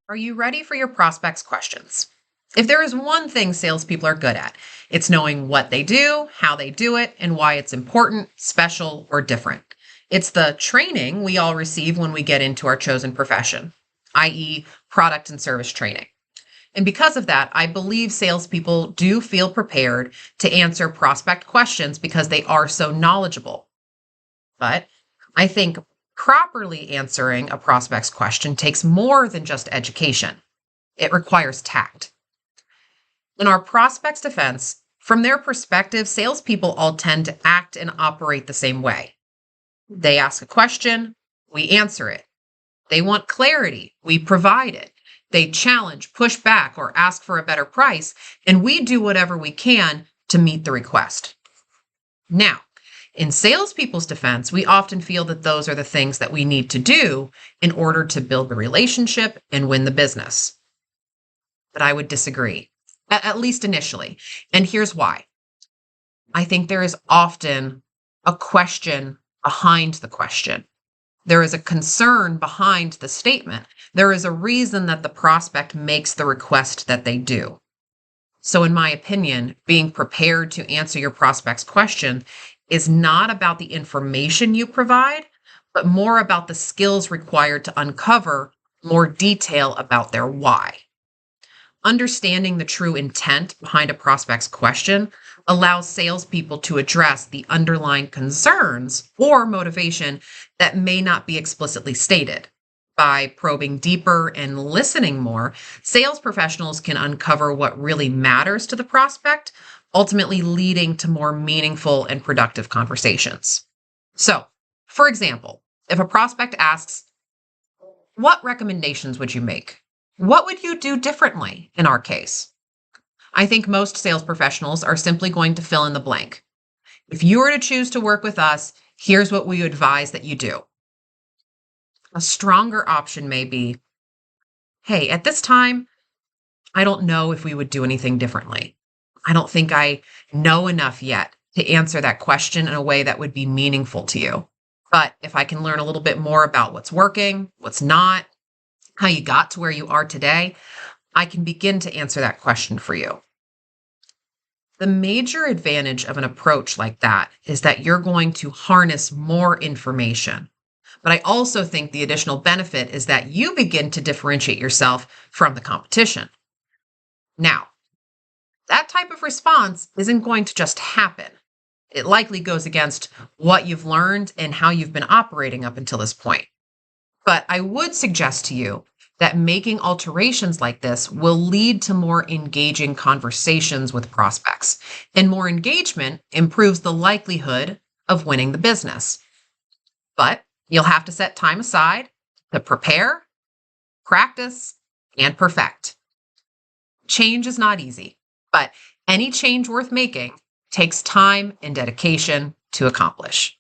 Are you ready for your prospects' questions? If there is one thing salespeople are good at, it's knowing what they do, how they do it, and why it's important, special, or different. It's the training we all receive when we get into our chosen profession, i.e., product and service training. And because of that, I believe salespeople do feel prepared to answer prospect questions because they are so knowledgeable. But I think properly answering a prospect's question takes more than just education. It requires tact. In our prospect's defense, from their perspective, salespeople all tend to act and operate the same way. They ask a question, we answer it. They want clarity, we provide it. They challenge, push back, or ask for a better price, and we do whatever we can to meet the request. Now, in salespeople's defense, we often feel that those are the things that we need to do in order to build the relationship and win the business. But I would disagree, at least initially. And here's why. I think there is often a question behind the question. There is a concern behind the statement. There is a reason that the prospect makes the request that they do. So, in my opinion, being prepared to answer your prospect's question is not about the information you provide, but more about the skills required to uncover more detail about their why. Understanding the true intent behind a prospect's question allows salespeople to address the underlying concerns or motivation that may not be explicitly stated. By probing deeper and listening more, sales professionals can uncover what really matters to the prospect, ultimately leading to more meaningful and productive conversations. So, for example, if a prospect asks, "What recommendations would you make? What would you do differently in our case?" I think most sales professionals are simply going to fill in the blank. If you were to choose to work with us, here's what we advise that you do. A stronger option may be, "Hey, at this time, I don't know if we would do anything differently. I don't think I know enough yet to answer that question in a way that would be meaningful to you. But if I can learn a little bit more about what's working, what's not, how you got to where you are today, I can begin to answer that question for you." The major advantage of an approach like that is that you're going to harness more information. But I also think the additional benefit is that you begin to differentiate yourself from the competition. Now, that type of response isn't going to just happen. It likely goes against what you've learned and how you've been operating up until this point. But I would suggest to you that making alterations like this will lead to more engaging conversations with prospects, and more engagement improves the likelihood of winning the business. But you'll have to set time aside to prepare, practice, and perfect. Change is not easy, but any change worth making takes time and dedication to accomplish.